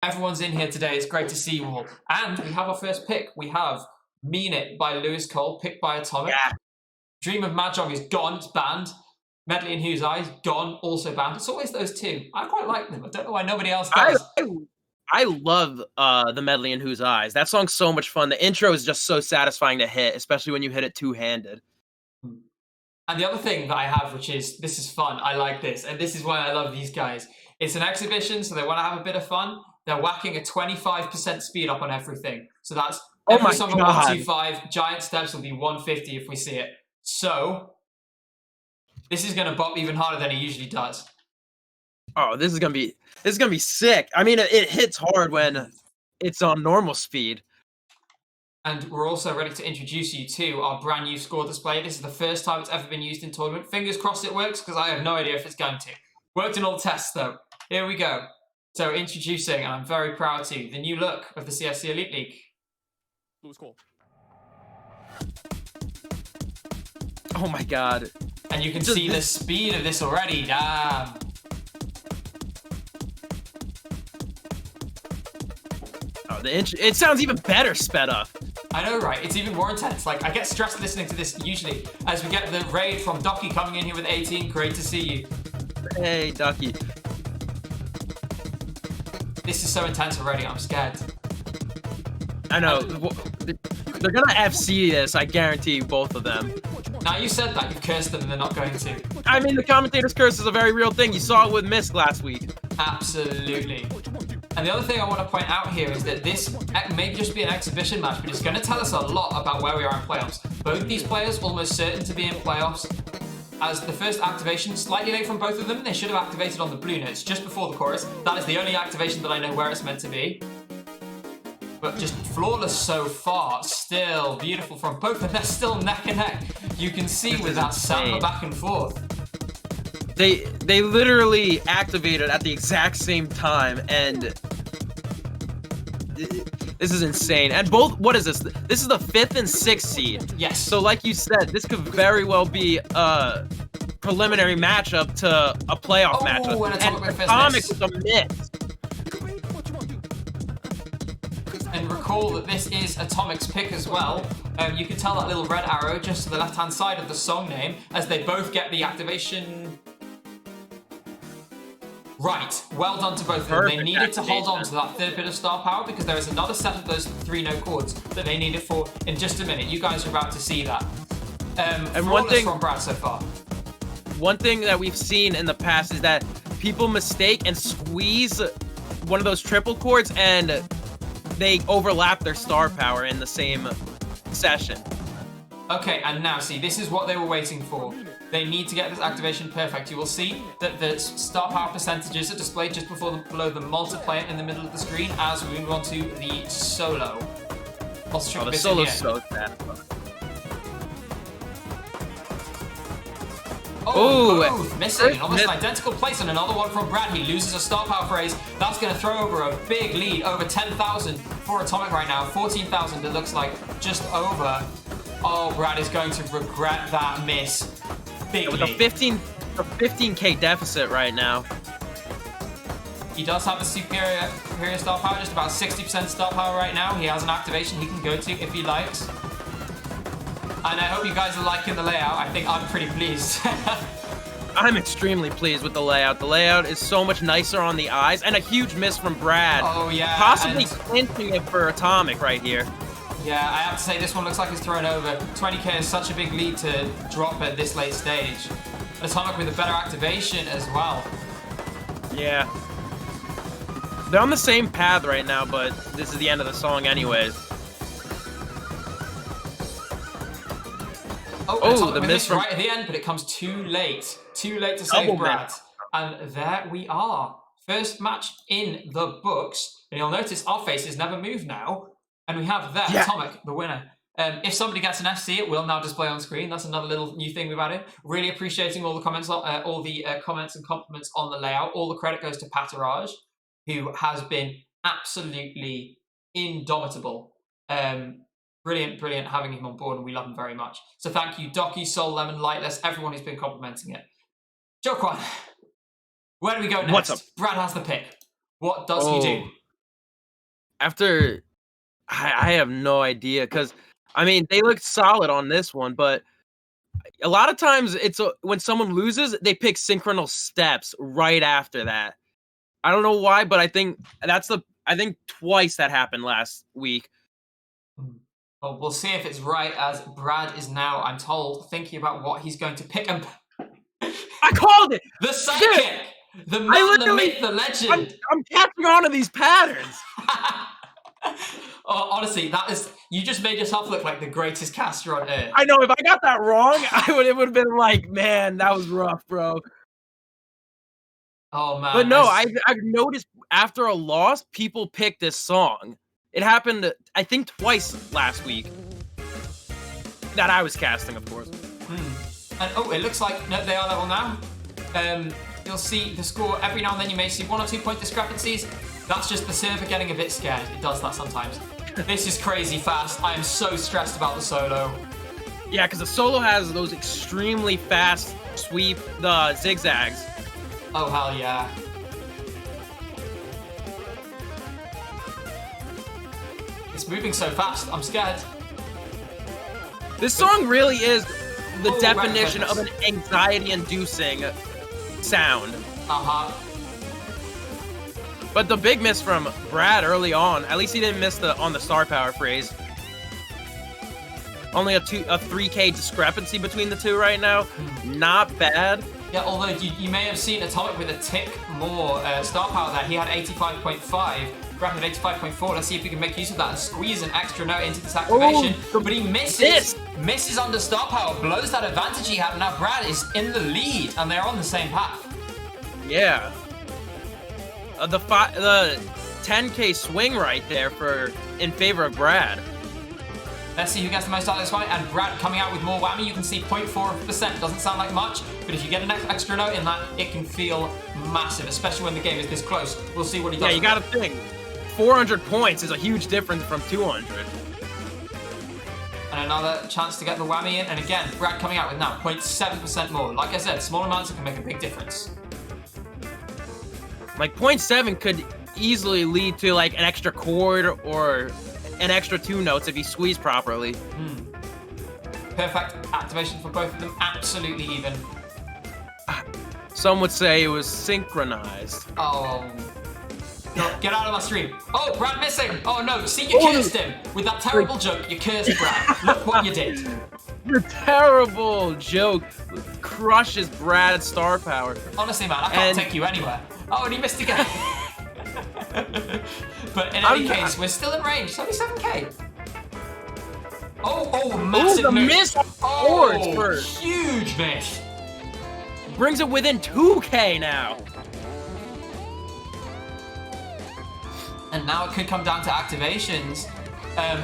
Everyone's in here today. It's great to see you all. And we have our first pick. We have Mean It by Lewis Cole, picked by Atomic. Yeah. Dream of Mahjong is gone, it's banned. Medley in Whose Eyes, gone, also banned. It's always those two. I quite like them. I don't know why nobody else does. I love the Medley in Whose Eyes. That song's so much fun. The intro is just so satisfying to hit, especially when you hit it two-handed. And the other thing that I have, which is, this is fun, I like this, and this is why I love these guys. It's an exhibition, so they want to have a bit of fun. They're whacking a 25% speed up on everything. So that's every song at 125, giant steps will be 150 if we see it. So, this is going to bop even harder than it usually does. Oh, this is gonna be sick. I mean, it hits hard when it's on normal speed. And we're also ready to introduce you to our brand new score display. This is the first time it's ever been used in tournament. Fingers crossed it works, because I have no idea if it's going to. Worked in all the tests, though. Here we go. So introducing, and I'm very proud to, the new look of the CSC Elite League. Lewis Cole. Oh my god. And you can see the speed of this already. Damn. Oh, it sounds even better sped up. I know, right? It's even more intense. Like, I get stressed listening to this usually, as we get the raid from Ducky coming in here with 18. Great to see you. Hey, Ducky. This is so intense already, I'm scared. I know. They're gonna FC this, I guarantee you, both of them. Now you said that, you've cursed them and they're not going to. I mean, the commentator's curse is a very real thing. You saw it with Misk last week. Absolutely. And the other thing I want to point out here is that this may just be an exhibition match, but it's going to tell us a lot about where we are in playoffs. Both these players almost certain to be in playoffs. As the first activation, slightly late from both of them, they should have activated on the blue notes just before the chorus. That is the only activation that I know where it's meant to be. But just flawless so far. Still beautiful from both, and they're still neck and neck. You can see with that samba back and forth. They literally activated at the exact same time, and this is insane. And both, what is this? This is the 5th and 6th seed. Yes. So like you said, this could very well be a preliminary matchup to a playoff matchup. And Atomic with a miss. And recall that this is Atomic's pick as well. You can tell that little red arrow just to the left-hand side of the song name, as they both get the activation. Right, well done to both of them. They needed to hold on to that third bit of star power, because there is another set of those 3-note chords that they needed for in just a minute. You guys are about to see that. And one thing from Brad so far. One thing that we've seen in the past is that people mistake and squeeze one of those triple chords, and they overlap their star power in the same session. Okay, and now see, this is what they were waiting for. They need to get this activation perfect. You will see that the star power percentages are displayed just below the multiplier in the middle of the screen as we move on to the solo. The solo's so sad. Both missing. Almost an identical place, and another one from Brad. He loses a star power phrase. That's going to throw over a big lead, over 10,000 for Atomic right now. 14,000 it looks like, just over. Oh, Brad is going to regret that miss. Big with a 15k deficit right now. He does have the superior star power, just about 60% star power right now. He has an activation he can go to if he likes. And I hope you guys are liking the layout. I think I'm pretty pleased. I'm extremely pleased with the layout. The layout is so much nicer on the eyes, and a huge miss from Brad. Oh, yeah. Possibly clinching it for Atomic right here. Yeah, I have to say this one looks like it's thrown over. 20k is such a big lead to drop at this late stage. Atomic with a better activation as well. Yeah. They're on the same path right now, but this is the end of the song anyways. Oh, the miss right at the end, but it comes too late. Too late to save Brad. And there we are. First match in the books. And you'll notice our faces never move now. And we have there, Atomic, the winner. If somebody gets an FC, it will now display on screen. That's another little new thing we've added. Really appreciating all the comments, comments and compliments on the layout. All the credit goes to Pataraj, who has been absolutely indomitable. Brilliant having him on board, and we love him very much. So thank you, Docky, Soul, Lemon, Lightless, everyone who's been complimenting it. Joquan, where do we go next? What's up? Brad has the pick. What does he do? After, I have no idea, because, I mean, they looked solid on this one, but a lot of times when someone loses, they pick synchronal steps right after that. I don't know why, but I think twice that happened last week. Well, we'll see if it's right, as Brad is now, I'm told, thinking about what he's going to pick. And I called it! The sidekick! The man, the myth, the legend! I'm catching on to these patterns! Oh, honestly, you just made yourself look like the greatest caster on earth. I know, if I got that wrong, it would have been like, man, that was rough, bro. Oh, man. But no, I've noticed after a loss, people pick this song. It happened, I think, twice last week. That I was casting, of course. And oh, it looks like no, they are level now. You'll see the score every now and then. You may see 1 or 2 point discrepancies. That's just the server getting a bit scared. It does that sometimes. This is crazy fast. I am so stressed about the solo. Yeah, because the solo has those extremely fast sweep, the zigzags. Oh, hell yeah. It's moving so fast, I'm scared. This song really is the definition of an anxiety-inducing sound. Uh-huh. But the big miss from Brad early on, at least he didn't miss on the star power phrase. Only a 3K discrepancy between the two right now. Not bad. Yeah, although you may have seen Atomic with a tick more star power there. He had 85.5. Brad had 85.4. Let's see if we can make use of that and squeeze an extra note into this activation. But he misses. Misses under star power. Blows that advantage he had. Now Brad is in the lead, and they're on the same path. Yeah. The 10K swing right there in favor of Brad. Let's see who gets the most out of this fight. And Brad coming out with more whammy. You can see 0.4%. Doesn't sound like much, but if you get an extra note in that, it can feel massive, especially when the game is this close. We'll see what he does. Yeah, you gotta think. 400 points is a huge difference from 200. And another chance to get the whammy in. And again, Brad coming out with now 0.7% more. Like I said, small amounts can make a big difference. Like 0.7 could easily lead to like an extra chord or an extra 2 notes if you squeeze properly. Perfect activation for both of them. Absolutely even. Some would say it was synchronized. Oh. No, get out of my stream. Oh, Brad missing. Oh no, see, you cursed him. With that terrible joke, you cursed Brad. Look what you did. Your terrible joke crushes Brad's star power. Honestly, man, I can't take you anywhere. Oh, and he missed again. But in any case, we're still in range. It's only 7K. Oh, massive the miss. Huge miss. Brings it within 2K now. And now it could come down to activations.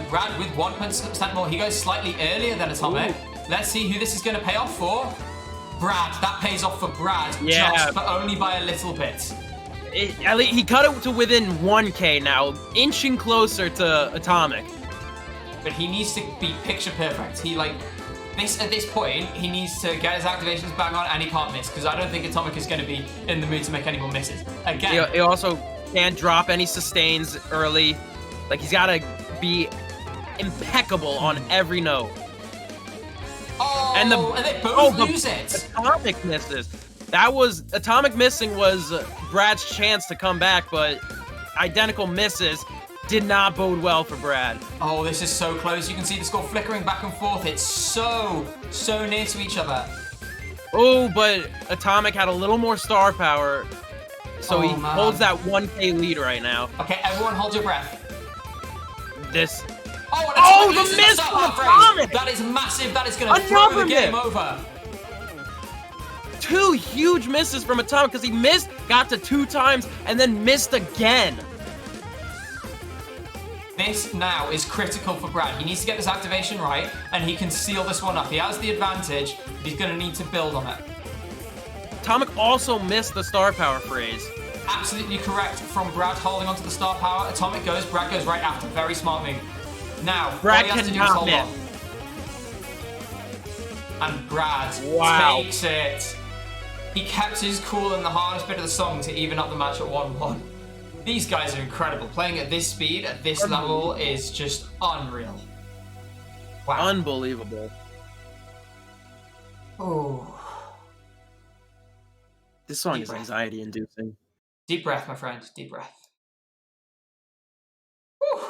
Brad with 1% more. He goes slightly earlier than Atomic. Ooh. Let's see who this is going to pay off for. Brad. That pays off for Brad. Yeah. Just, but only by a little bit. At least he cut it to within 1K now, inching closer to Atomic. But he needs to be picture perfect. At this point, he needs to get his activations bang on, and he can't miss, because I don't think Atomic is going to be in the mood to make any more misses. Again, he also can't drop any sustains early. Like, he's got to be impeccable on every note. Oh, and they both lose it. Atomic misses. Atomic missing was Brad's chance to come back, but identical misses did not bode well for Brad. Oh, this is so close. You can see the score flickering back and forth. It's so near to each other. Oh, but Atomic had a little more star power, so he holds that 1K lead right now. Okay, everyone hold your breath. The miss from Atomic! That is massive. That is going to throw the game over. 2 huge misses from Atomic, because he missed, got to 2 times, and then missed again. This now is critical for Brad. He needs to get this activation right, and he can seal this one up. He has the advantage, but he's going to need to build on it. Atomic also missed the star power phrase. Absolutely correct from Brad holding onto the star power. Atomic goes, Brad goes right after. Very smart move. Now, Brad all he has to do is hold on. And Brad takes it. He kept his cool in the hardest bit of the song to even up the match at 1-1. These guys are incredible. Playing at this speed, at this level, is just unreal. Wow. Unbelievable. Oh. This song is anxiety-inducing. Deep breath, my friend. Deep breath. Whew.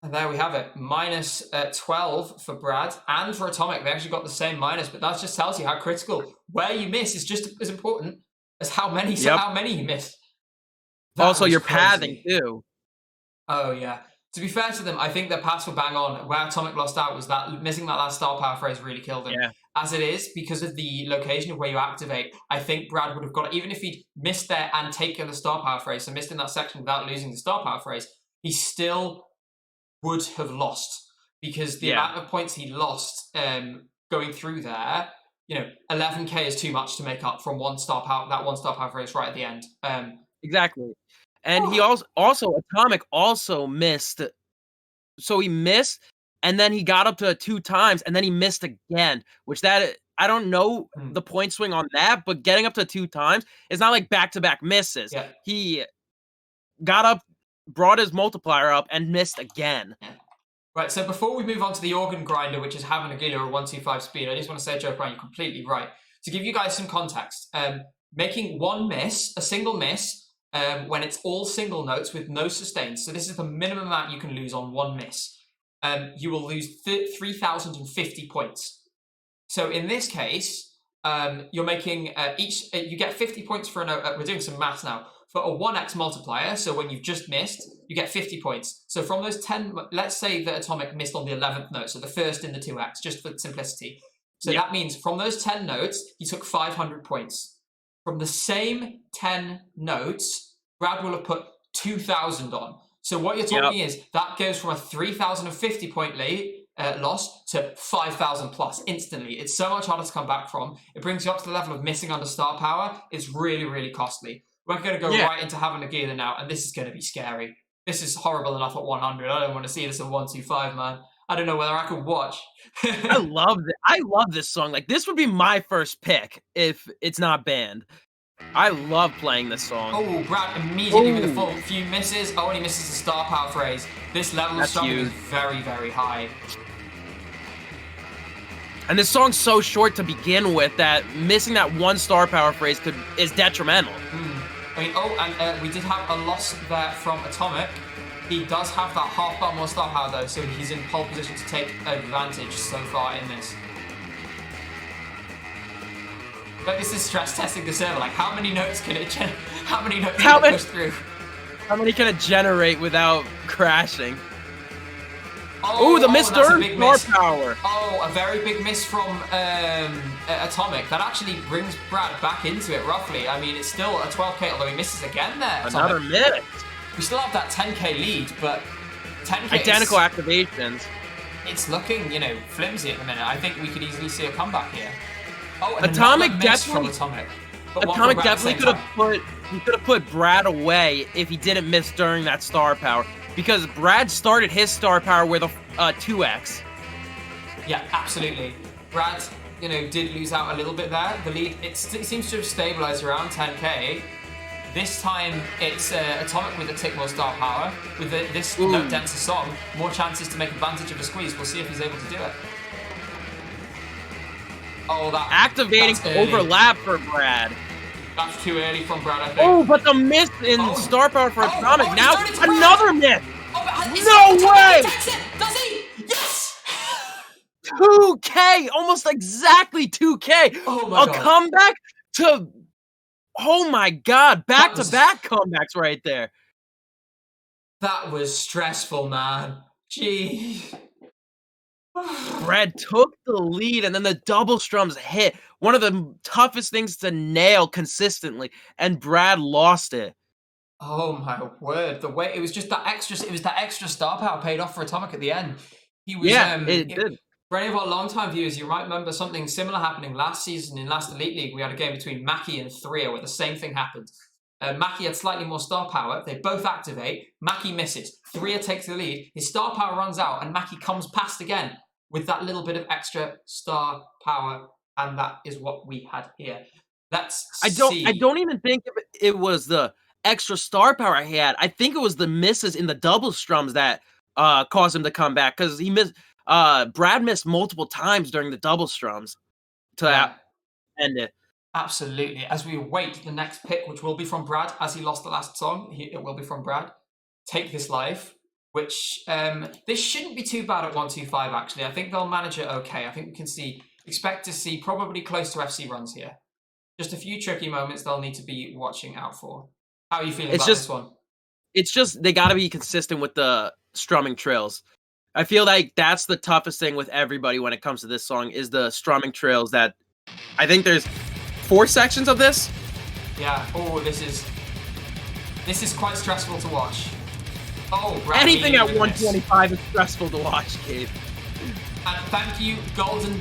And there we have it. Minus 12 for Brad and for Atomic. They actually got the same minus, but that just tells you how critical. Where you miss is just as important as how many you miss. That also, your crazy. pathing too. Oh yeah. To be fair to them, I think their paths were bang on. Where Atomic lost out was that missing that last star power phrase really killed him. Yeah. As it is, because of the location of where you activate, I think Brad would have got it. Even if he'd missed there and taken the star power phrase, so missed in that section without losing the star power phrase, he still would have lost. Because the amount of points he lost going through there, 11k is too much to make up from that one star power phrase right at the end. Exactly. And he also Atomic also missed. So he missed, and then he got up to 2 times, and then he missed again. Which I don't know the point swing on that, but getting up to 2 times is not like back-to-back misses. Yeah. He got up, brought his multiplier up, and missed again. Yeah. Right, so before we move on to the organ grinder, which is having a Gila or 125 speed, I just want to say, Joe Brown, you're completely right. To give you guys some context, making a single miss, when it's all single notes with no sustains, so this is the minimum amount you can lose on one miss, you will lose 3,050 points. So in this case, you're making you get 50 points for a note. We're doing some maths now. For a 1x multiplier, so when you've just missed, you get 50 points. So from those 10, let's say that Atomic missed on the 11th note, so the first in the 2x, just for simplicity. So that means from those 10 notes, he took 500 points. From the same 10 notes, Brad will have put 2,000 on. So what you're talking is that goes from a 3,050 point lead loss to 5,000 plus instantly. It's so much harder to come back from. It brings you up to the level of missing under star power. It's really, really costly. We're going to go right into having a Gila now, and this is going to be scary. This is horrible enough at 100. I don't want to see this at 125, man. I don't know whether I could watch. I love this song. Like, this would be my first pick if it's not banned. I love playing this song. Oh, Brad immediately with a full few misses. Oh, and he misses the star power phrase. This level of struggling is very, very high. And this song's so short to begin with that missing that one star power phrase is detrimental. I mean, and we did have a loss there from Atomic. He does have that half bar more star power though, so he's in pole position to take advantage so far in this. But this is stress testing the server. Like, how many notes can it push through? How many can it generate without crashing? Oh, the missed star power. Oh, a very big miss from Atomic. That actually brings Brad back into it, roughly. I mean, it's still a 12k, although he misses again there. Another minute. We still have that 10k lead, but 10k identical activations. It's looking, flimsy at the minute. I think we could easily see a comeback here. Oh, and Atomic definitely. Atomic definitely could have put Brad away if he didn't miss during that star power. Because Brad started his star power with a 2x. Yeah, absolutely. Brad, did lose out a little bit there. The lead, it seems to have stabilized around 10k. This time, it's Atomic with a tick more star power. With this note denser song, more chances to make advantage of a squeeze. We'll see if he's able to do it. Oh, activating overlap for Brad. That's too early from Brad, I think. Oh, but the miss in star power for Atomic. Now another miss. No way! Does he? Yes! 2k, almost exactly 2k. Oh my God. Comeback to. Oh my God! Back-to-back comebacks right there. That was stressful, man. Jeez. Brad took the lead, and then the double strums hit. One of the toughest things to nail consistently, and Brad lost it. Oh my word! The way it was just that extra. It was that extra star power paid off for Atomic at the end. He was. It did. For any of our long-time viewers, you might remember something similar happening last season in last Elite League. We had a game between Mackie and Threa where the same thing happened. Mackie had slightly more star power. They both activate. Mackie misses. Threa takes the lead. His star power runs out, and Mackie comes past again with that little bit of extra star power, and that is what we had here. Let's see. I don't even think it was the extra star power he had. I think it was the misses in the double strums that caused him to come back, because he missed. Brad missed multiple times during the double strums to end it. Absolutely. As we await the next pick, which will be from Brad, as he lost the last song, it will be from Brad. Take This Life, which this shouldn't be too bad at 125. Actually, I think they'll manage it okay. I think we can expect to see probably close to FC runs here. Just a few tricky moments they'll need to be watching out for. How are you feeling about this one? It's just they got to be consistent with the strumming trills. I feel like that's the toughest thing with everybody when it comes to this song is the strumming trills. That I think there's 4 sections of this. Yeah. Oh, this is quite stressful to watch. Oh, Brad, anything at 125 is stressful to watch, Gabe. And thank you, Goldine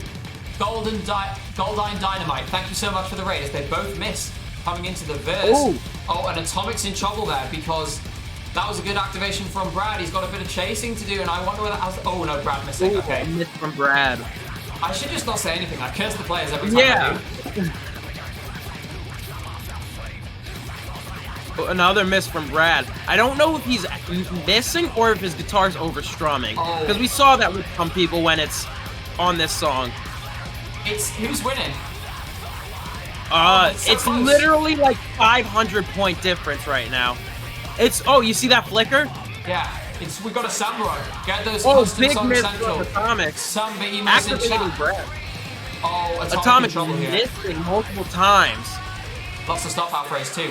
Dynamite. Thank you so much for the raid. As they both missed coming into the verse. Oh, and Atomic's in trouble there because that was a good activation from Brad. He's got a bit of chasing to do, and I wonder whether that has... Oh, no, Brad missing. Okay. Miss from Brad. I should just not say anything. I curse the players every time I do. Another miss from Brad. I don't know if he's missing or if his guitar's overstrumming. Because we saw that with some people when it's on this song. Who's winning? It's literally like 500-point difference right now. You see that flicker? Yeah, we've got a samurai. Get those big song miss central. from Atomic. Samba emos in chat. Brad. Oh, Atomic missing multiple times. Lots of stop out phrase too.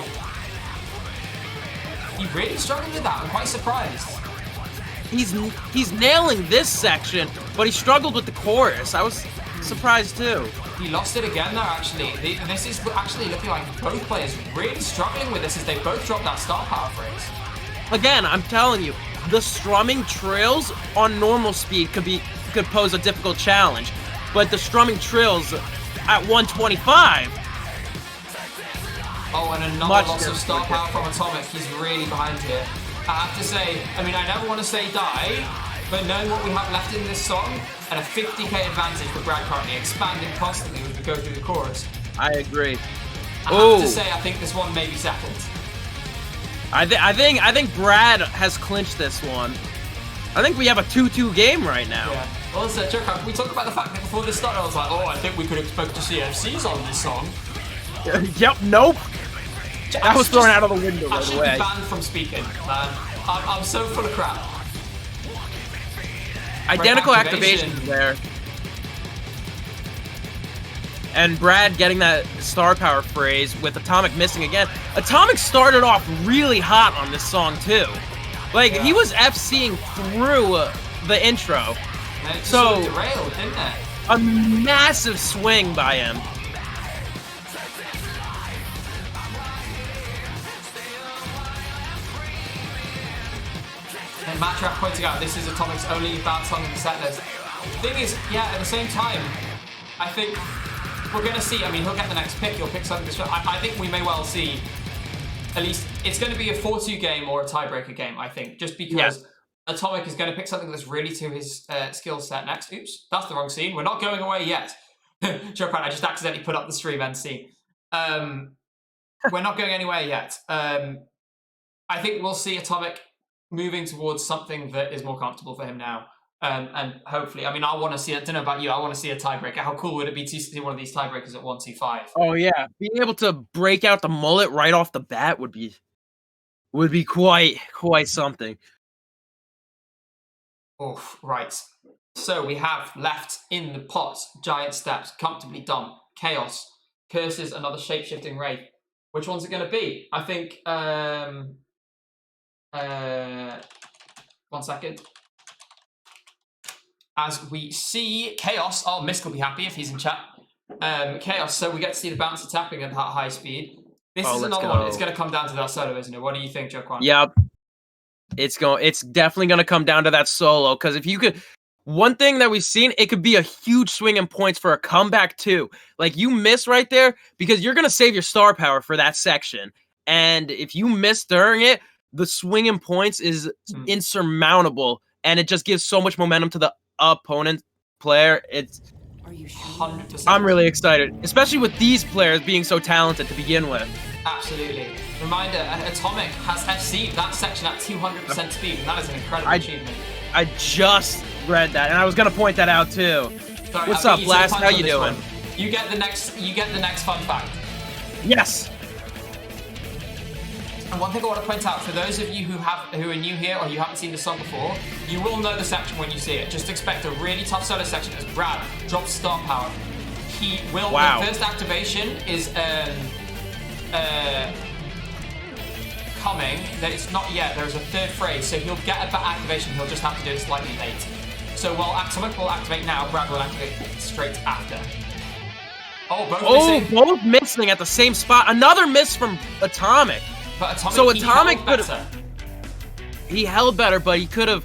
He really struggled with that. I'm quite surprised. He's nailing this section, but he struggled with the chorus. I was surprised too. He lost it again there, actually. This is actually looking like both players really struggling with this as they both dropped that star power phrase. Again, I'm telling you, the strumming trills on normal speed could pose a difficult challenge, but the strumming trills at 125. Oh, and another loss of star power from Atomic. He's really behind here. I have to say, I mean, I never want to say die, but knowing what we have left in this song, and a 50k advantage for Brad currently, expanding constantly as we go through the chorus. I agree. I have to say, I think this one may be settled. I think Brad has clinched this one. I think we have a 2-2 game right now. Yeah. Well, so, Joe, we talked about the fact that before this started, I was like, oh, I think we could expect to see FCs on this song. Yep, nope. That was thrown out of the window right away. I should be banned from speaking, man. I'm so full of crap. Identical activation there. And Brad getting that star power phrase with Atomic missing again. Atomic started off really hot on this song too. Like, he was FCing through the intro. And it so derailed, didn't it? A massive swing by him. And Matrap pointing out this is Atomic's only bad song in the setlist. The thing is, yeah, at the same time, I think we're going to see, I mean, he'll get the next pick, he'll pick something this I think we may well see, at least, it's going to be a 4-2 game or a tiebreaker game, I think, just because Atomic is going to pick something that's really to his skill set next. Oops, that's the wrong scene. We're not going away yet. Joke around, I just accidentally put up the stream end scene. We're not going anywhere yet. I think we'll see Atomic moving towards something that is more comfortable for him now. And hopefully, I mean, I want to see, I don't know about you, I want to see a tiebreaker. How cool would it be to see one of these tiebreakers at 1-2-5? Oh yeah, being able to break out the mullet right off the bat would be quite something. Oh, right. So we have left in the pot Giant Steps, Comfortably Dumb, Chaos, Curses, another Shape-Shifting Wraith. Which one's it going to be? I think, 1 second. As we see Chaos, oh, Misk will be happy if he's in chat. Chaos, so we get to see the bouncer tapping at that high speed. This is another one. It's going to come down to that solo, isn't it? What do you think, Joquan? Yep. It's definitely going to come down to that solo, because if you could, one thing that we've seen, it could be a huge swing in points for a comeback too. Like, you miss right there because you're going to save your star power for that section. And if you miss during it, the swing in points is insurmountable, and it just gives so much momentum to the opponent player. 100%. I'm really excited, especially with these players being so talented to begin with. Absolutely. Reminder, Atomic has FC'd that section at 200% speed, and that is an incredible achievement. I just read that, and I was gonna point that out too. Sorry, what's up, Blast? How you doing? You get the next fun fact. Yes. And one thing I want to point out, for those of you who are new here or you haven't seen the song before, you will know the section when you see it. Just expect a really tough solo section as Brad drops star power. He will. Wow. The first activation is coming. It's not yet. There is a third phrase, so he'll get a better activation. He'll just have to do it slightly late. So while Atomic will activate now, Brad will activate straight after. Oh, both missing at the same spot. Another miss from Atomic. But Atomic, so Atomic could have. He held better, but he could have.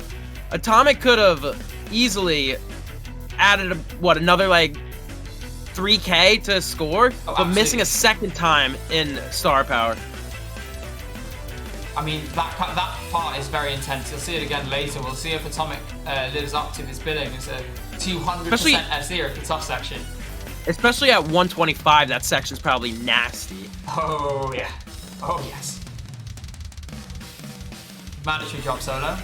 Atomic could have easily added another like 3K to score, but absolutely. Missing a second time in star power. I mean, that part is very intense. You'll see it again later. We'll see if Atomic lives up to his bidding. It's a 200% FC at the tough section. Especially at 125, that section's probably nasty. Oh yeah. Oh yes. Mandatory drop solo.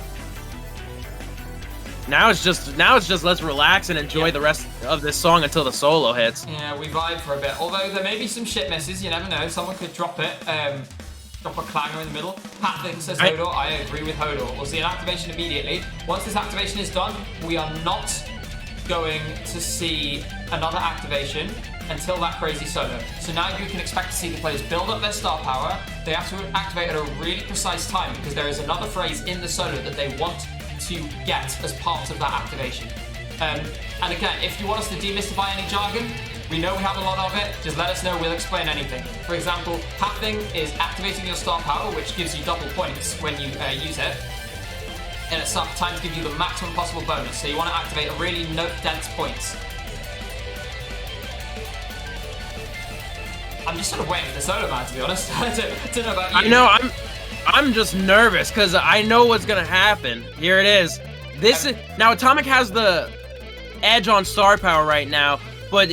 Now it's just let's relax and enjoy the rest of this song until the solo hits. Yeah, we vibe for a bit. Although there may be some shit misses, you never know. Someone could drop it. Drop a clanger in the middle. Pathing says Hodor. I agree with Hodor. We'll see an activation immediately. Once this activation is done, we are not going to see another activation until that crazy solo. So now you can expect to see the players build up their star power. They have to activate at a really precise time because there is another phrase in the solo that they want to get as part of that activation. And again, if you want us to demystify any jargon, we know we have a lot of it. Just let us know, we'll explain anything. For example, Pathing is activating your star power, which gives you double points when you use it. And it's time to give you the maximum possible bonus. So you want to activate a really note-dense points. I'm just sort of waiting for the solo man, to be honest. I don't know about you. I know, I'm just nervous because I know what's gonna happen. Here it is. Now Atomic has the edge on star power right now, but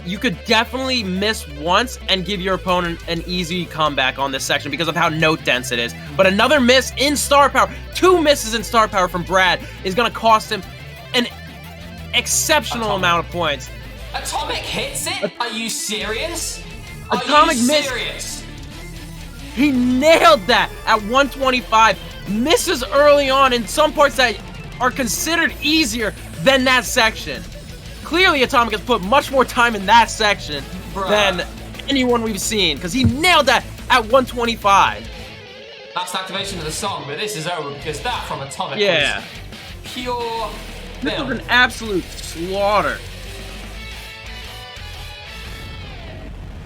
you could definitely miss once and give your opponent an easy comeback on this section because of how note dense it is. But another miss in star power, 2 misses in star power from Brad is gonna cost him an exceptional amount of points. Atomic hits it? Are you serious? Atomic missed. He nailed that at 125. Misses early on in some parts that are considered easier than that section. Clearly, Atomic has put much more time in that section than anyone we've seen, because he nailed that at 125. Last activation of the song, but this is over because that from Atomic was pure This was an absolute slaughter.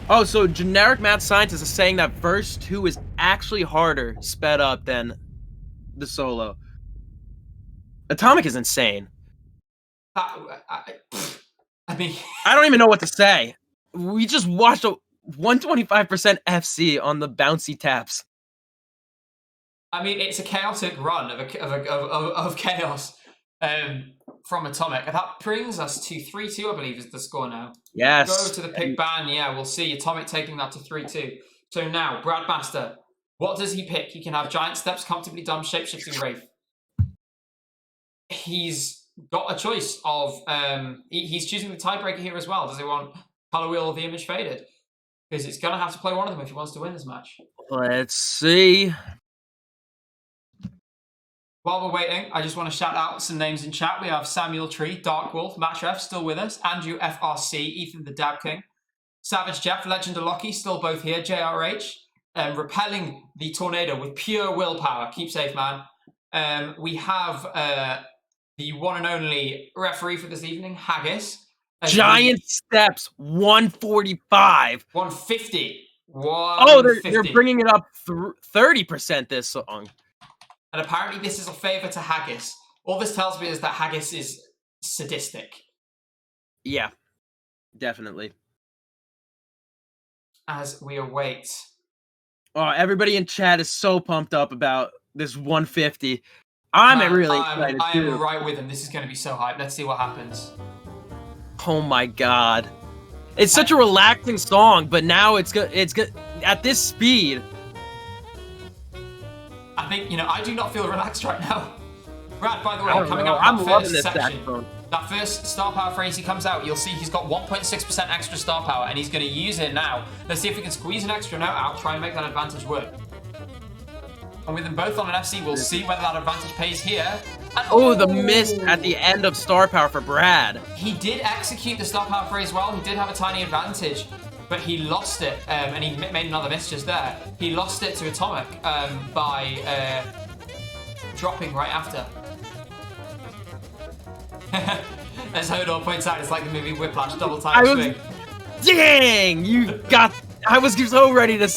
Oh, so generic mad scientist is saying that verse 2 is actually harder sped up than the solo. Atomic is insane. I mean, I don't even know what to say. We just watched a 125% FC on the bouncy taps. I mean, it's a chaotic run of chaos from Atomic. And that brings us to 3-2, I believe, is the score now. Yes. Go to the pick ban. Yeah, we'll see. Atomic taking that to 3-2. So now, Bradmasta, what does he pick? He can have Giant Steps, Comfortably Dumb, Shapeshifting Wraith. He's got a choice of... he's choosing the tiebreaker here as well. Does he want Color Wheel or the Image Faded? Because it's going to have to play one of them if he wants to win this match. Let's see. While we're waiting, I just want to shout out some names in chat. We have Samuel Tree, Dark Wolf, Matref still with us, Andrew FRC, Ethan the Dab King, Savage Jeff, Legend of Lockie, still both here, JRH, repelling the tornado with pure willpower. Keep safe, man. We have the one and only referee for this evening, Haggis. Giant Steps, 145. 150. Oh, they're bringing it up 30% this song. And apparently this is a favour to Haggis. All this tells me is that Haggis is sadistic. Yeah, definitely. As we await. Oh, everybody in chat is so pumped up about this 150. I'm really excited too. I am right with him. This is going to be so hype. Let's see what happens. Oh my god. It's such a relaxing song, but now it's good. It's good at this speed. I think, you know, I do not feel relaxed right now. Brad, by the way, I don't coming know. out I'm of that loving first this section, saxophone. that first star power phrase he comes out, you'll see he's got 1.6% extra star power, and he's going to use it now. Let's see if we can squeeze an extra note out, try and make that advantage work. And with them both on an FC, we'll see whether that advantage pays here. And, oh, the miss at the end of star power for Brad. He did execute the star power phrase well. He did have a tiny advantage, but he lost it, and he made another miss just there. He lost it to Atomic by dropping right after. As Hodor points out, it's like the movie Whiplash, double time swing. Dang! You got... I was so ready to...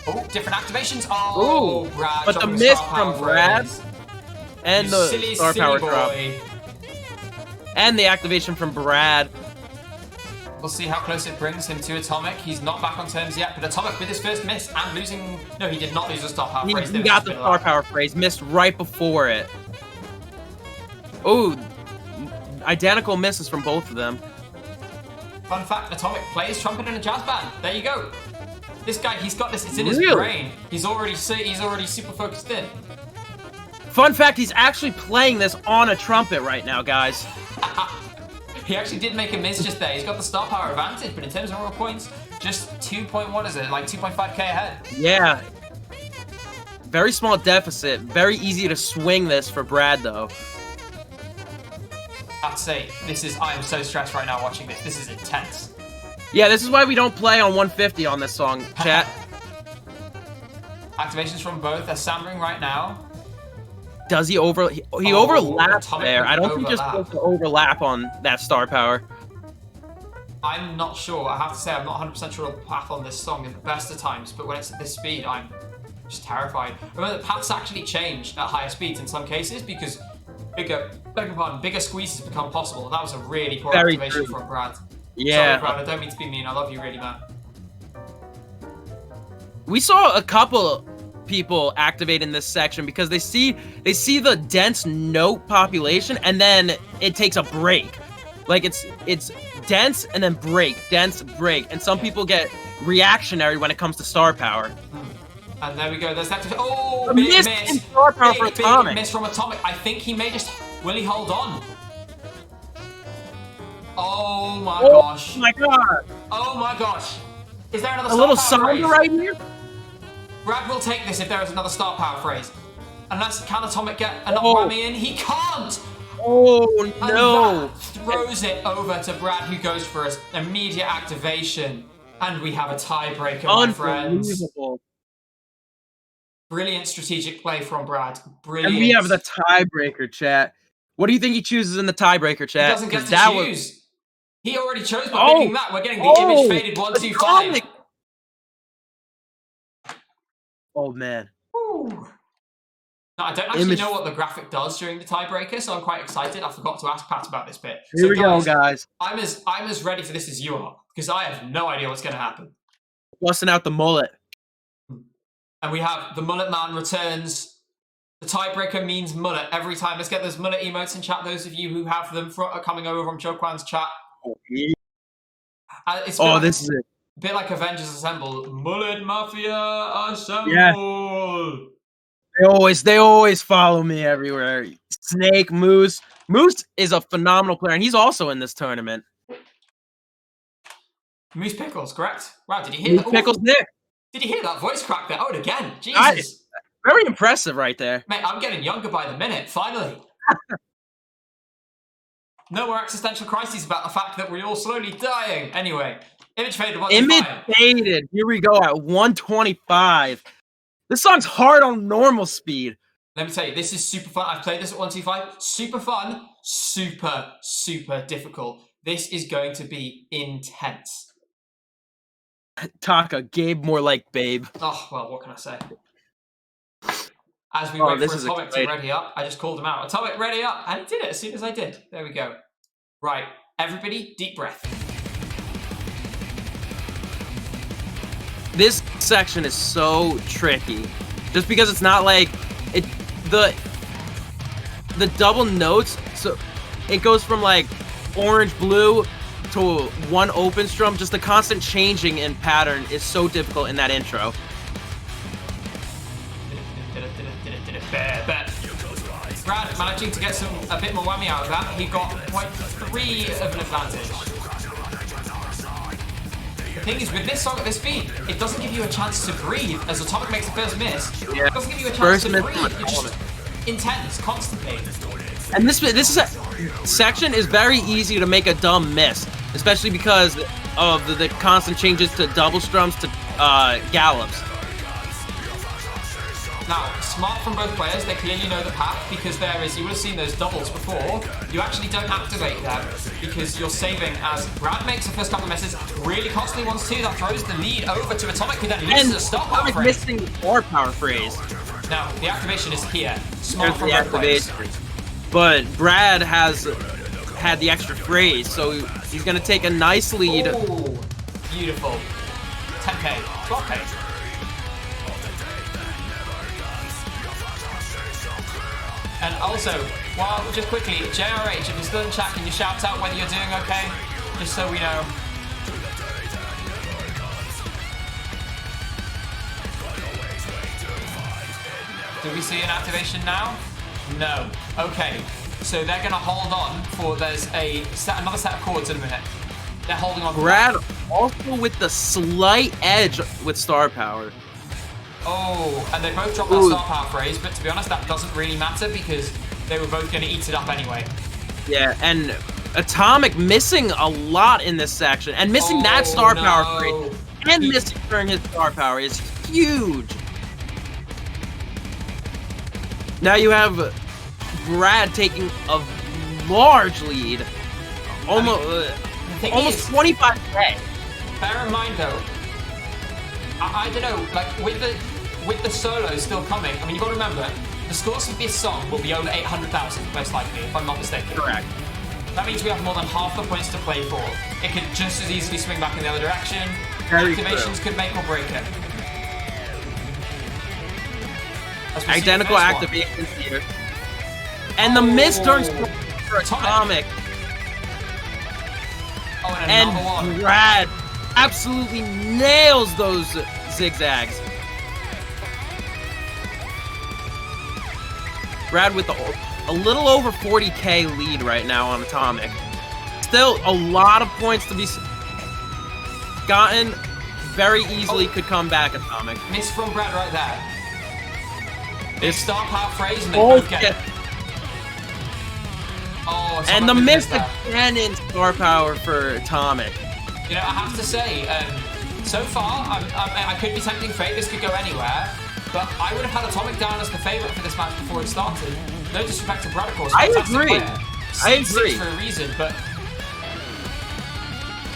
Oh, different activations. Oh, ooh, Brad. But the miss from Brad and the silly, star power boy. drop. And the activation from Brad. We'll see how close it brings him to Atomic. He's not back on terms yet, but Atomic with his first miss and losing... No, he did not lose the star power phrase. He got the star power phrase, missed right before it. Oh, identical misses from both of them. Fun fact, Atomic plays trumpet in a jazz band. There you go. This guy, he's got this, it's in his brain. He's already super focused in. Fun fact, he's actually playing this on a trumpet right now, guys. He actually did make a miss just there. He's got the star power advantage, but in terms of raw points, just 2.1 is it? Like 2.5k ahead. Yeah. Very small deficit. Very easy to swing this for Brad, though. I'd say I am so stressed right now watching this. This is intense. Yeah, this is why we don't play on 150 on this song, chat. Activations from both are sampling right now. Does he overlaps there? I don't think you're supposed to overlap on that star power. I'm not sure. I have to say I'm not 100% sure of the path on this song in the best of times, but when it's at this speed, I'm just terrified. Remember, the paths actually change at higher speeds in some cases because bigger squeezes become possible. That was a really poor activation from Brad. Yeah. Sorry, Brad, I don't mean to be mean. I love you really, man. We saw a couple people activate in this section because they see the dense note population and then it takes a break. Like it's dense and then break, dense, break. And some people get reactionary when it comes to star power. And there we go. There's that. Oh, big miss. Star power for Atomic. Big miss from Atomic. I think he may just... Will he hold on? Oh my gosh. Oh my god. Oh my gosh. Is there another star power phrase? A little somber right here? Brad will take this if there is another star power phrase. Unless, can Atomic get another whammy in? He can't! Oh no. And that throws it over to Brad, who goes for his immediate activation. And we have a tiebreaker, my friends. Brilliant strategic play from Brad. Brilliant. And we have the tiebreaker, chat. What do you think he chooses in the tiebreaker, chat? He doesn't get to choose. He already chose by picking that. We're getting the image faded 125. Oh man. Ooh. No, I don't actually know what the graphic does during the tiebreaker, so I'm quite excited. I forgot to ask Pat about this bit. Here we go, guys. I'm as ready for this as you are, because I have no idea what's going to happen. Busting out the mullet. And we have the mullet man returns. The tiebreaker means mullet every time. Let's get those mullet emotes in chat. Those of you who have them coming over from Joquan's chat. This is it. A bit like Avengers Assemble. Mullet Mafia Assemble. Yeah. They always follow me everywhere. Snake, Moose. Moose is a phenomenal player, and he's also in this tournament. Moose Pickles, correct? Wow, did you hear that? Moose Pickles Nick. Did you hear that voice crack there? Oh, and again. Jesus. Very impressive right there. Mate, I'm getting younger by the minute, finally. No more existential crises about the fact that we're all slowly dying. Anyway, image faded 125. Image faded. Here we go at 125. This song's hard on normal speed. Let me tell you, this is super fun. I've played this at 125. Super fun. Super, super difficult. This is going to be intense. Taka, Gabe more like Babe. Oh, well, what can I say? As we wait for Atomic to ready up, I just called him out. Atomic, ready up! And he did it as soon as I did. There we go. Right, everybody, deep breath. This section is so tricky. Just because it's not like... the double notes, so it goes from like orange, blue to one open strum, just the constant changing in pattern is so difficult in that intro. Brad managing to get a bit more whammy out of that. He got 0.3 of an advantage. The thing is, with this song at this speed, it doesn't give you a chance to breathe. As Atomic makes the first miss, yeah. It doesn't give you a chance to breathe. You're just intense, constantly. And this section is very easy to make a dumb miss, especially because of the constant changes to double strums to gallops. Now, smart from both players, they clearly know the path, because there is, you would have seen those doubles before, you actually don't activate them, because you're saving as Brad makes the first couple of misses, really costly ones too, that throws the lead over to Atomic, who then loses a star power phrase. Missing the star power phrase. Now, the activation is here, smart from both players. But Brad has had the extra phrase, so he's going to take a nice lead. Ooh, beautiful. 10k, 12k. And also, well, just quickly, JRH, if you're still in chat, can you shout out whether you're doing okay? Just so we know. Do we see an activation now? No. Okay. So they're going to hold on for, there's another set of chords in a minute. They're holding on. Brad also with the slight edge with star power. Oh, and they both dropped that star power phrase, but to be honest, that doesn't really matter because they were both going to eat it up anyway. Yeah, and Atomic missing a lot in this section, and missing that star power phrase, and missing during his star power is huge. Now you have Brad taking a large lead, almost 25k. Bear in mind though, I don't know, like with the solos still coming, I mean, you've got to remember, the scores for this song will be over 800,000, most likely, if I'm not mistaken. Correct. That means we have more than half the points to play for. It could just as easily swing back in the other direction. Very Activations could make or break it. Identical activations here. And the miss turns for Atomic. Oh, and another one. Brad absolutely nails those zigzags. Brad with a little over 40k lead right now on Atomic. Still a lot of points to be gotten. Very easily could come back, Atomic. Miss from Brad right there. It's star power phrase and they both get it. Oh, and the miss again in star power for Atomic. You know, I have to say, so far, I could be tempting fate. This could go anywhere, but I would have had Atomic down as the favorite for this match before it started. No disrespect to Brad, of course. I agree. I agree for a reason, but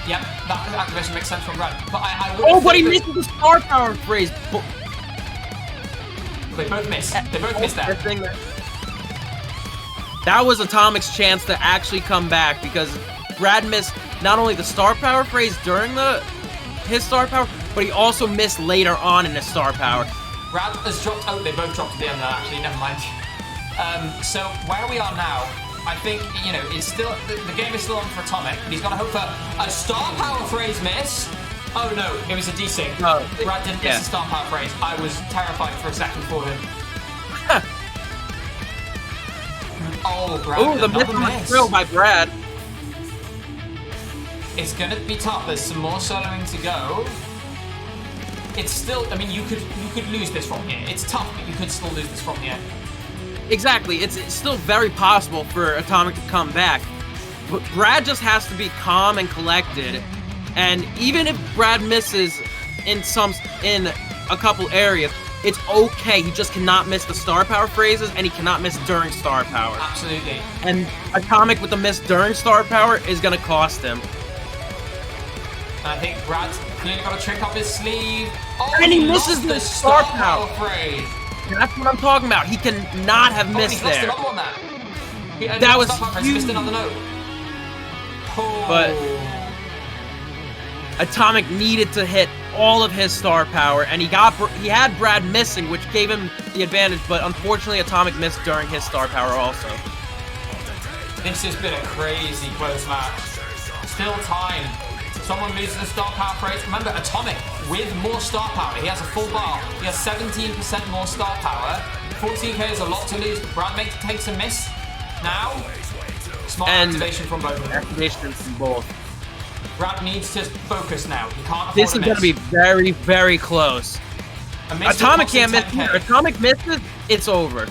yeah, that activation makes sense from Brad. But I would. Oh, but he missed the star power phrase. They both missed. They both missed that. That was Atomic's chance to actually come back because Brad missed not only the star power phrase during his star power, but he also missed later on in his star power. Brad has dropped. Oh, they both dropped at the end there. Actually, never mind. So where we are now, I think it's still the game is still on for Atomic, but he's got to hope for a star power phrase miss. Oh no, it was a desync. Oh, Brad didn't miss the star power phrase. I was terrified for a second for him. Oh, Brad. Oh, the miss thrill by Brad. It's gonna be tough. There's some more soloing to go. It's still, I mean, you could lose this from here. It's tough, but you could still lose this from here. Exactly. It's still very possible for Atomic to come back. But Brad just has to be calm and collected. And even if Brad misses in a couple areas, it's okay. He just cannot miss the star power phrases, and he cannot miss during star power. Absolutely. And Atomic with the miss during star power is going to cost him. And I think Brad's clearly got a trick up his sleeve. Oh, and he misses the star power phrase. That's what I'm talking about. He cannot have missed he there. Another one there. That was huge. He missed another note. Oh. But Atomic needed to hit all of his star power, and he had Brad missing, which gave him the advantage, but unfortunately Atomic missed during his star power also. This has been a crazy close match. Still time. Someone loses the star power for it. Remember, Atomic with more star power. He has a full bar. He has 17% more star power. 14k is a lot to lose. Bradmasta takes a miss. Now, smart activation from both of them. Activation from both. Brad needs to focus now. He can't afford This is going to be very, very close. Atomic can't miss here. Atomic misses, it's over.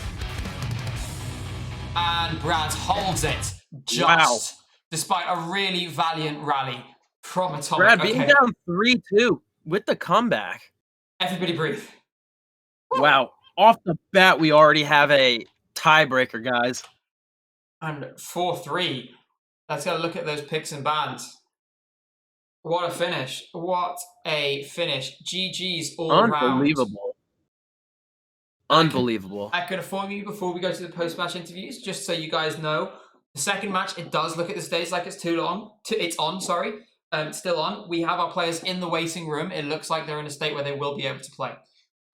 And Brad holds it just despite a really valiant rally from Atomic. Brad being down 3-2 with the comeback. Everybody breathe. Wow. Off the bat, we already have a tiebreaker, guys. And 4-3. Let's go look at those picks and bans. What a finish. What a finish. GG's all around. Unbelievable. Unbelievable. I can inform you before we go to the post-match interviews, just so you guys know, the second match, it does look at the stage like it's too long. It's on, sorry. It's still on. We have our players in the waiting room. It looks like they're in a state where they will be able to play.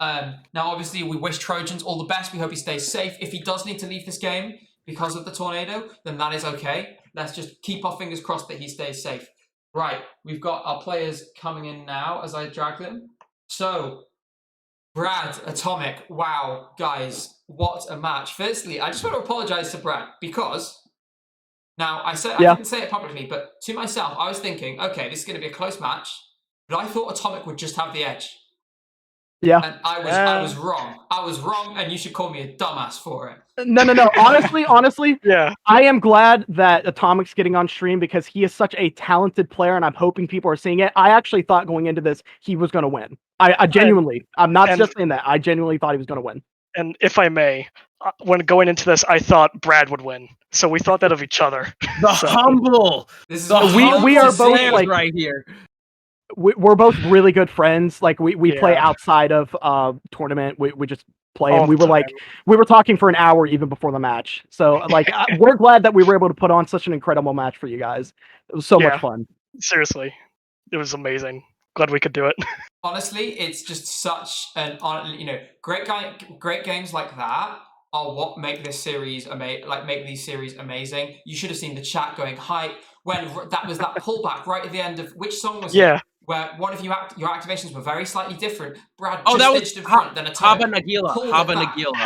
Now, obviously, we wish Trojans all the best. We hope he stays safe. If he does need to leave this game because of the tornado, then that is okay. Let's just keep our fingers crossed that he stays safe. Right, we've got our players coming in now as I drag them. So, Brad, Atomic, wow, guys, what a match. Firstly, I just want to apologize to Brad because, now, I didn't say it publicly, but to myself, I was thinking, okay, this is going to be a close match, but I thought Atomic would just have the edge. Yeah. And I was wrong. I was wrong, and you should call me a dumbass for it. No. Honestly, yeah. I am glad that Atomic's getting on stream because he is such a talented player, and I'm hoping people are seeing it. I actually thought going into this he was going to win. I genuinely, I'm not just saying that. I genuinely thought he was going to win. And if I may, when going into this, I thought Brad would win. So we thought that of each other. Humble. This is we are both like right here. We're both really good friends. Like we play outside of tournament. We just play, and we were talking for an hour even before the match. So like we're glad that we were able to put on such an incredible match for you guys. It was so much fun. Seriously, it was amazing. Glad we could do it. Honestly, it's just such an great games like that are what make this series make these series amazing. You should have seen the chat going hype when that pullback right at the end of which song was it? Where one of your activations were very slightly different. Brad that was in front, then Hava Nagila.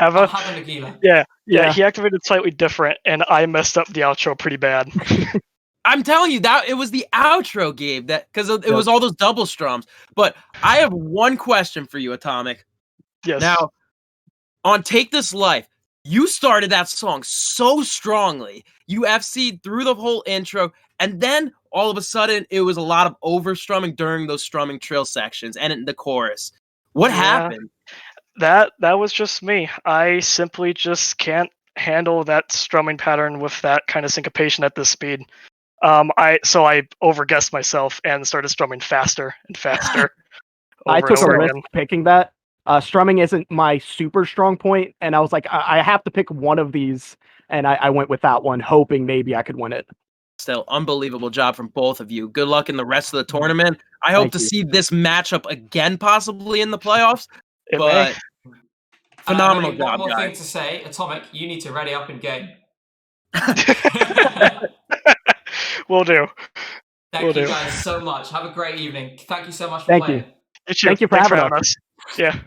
Yeah, he activated slightly different, and I messed up the outro pretty bad. I'm telling you that it was the outro, Gabe, that because it was all those double strums. But I have one question for you, Atomic. Yes. Now, on Take This Life, you started that song so strongly. You FC'd through the whole intro, and then all of a sudden, it was a lot of overstrumming during those strumming trill sections and in the chorus. What happened? That was just me. I simply just can't handle that strumming pattern with that kind of syncopation at this speed. I overguessed myself and started strumming faster and faster. I took a risk picking that. Strumming isn't my super strong point, and I was like, I have to pick one of these, and I went with that one, hoping maybe I could win it. Still, unbelievable job from both of you. Good luck in the rest of the tournament. I hope to see this matchup again, possibly in the playoffs. Phenomenal job, one more guys. thing to say, Atomic, you need to ready up in game. Will do. Thank you guys so much. Have a great evening. Thank you so much for playing. Thank you for having us. Yeah.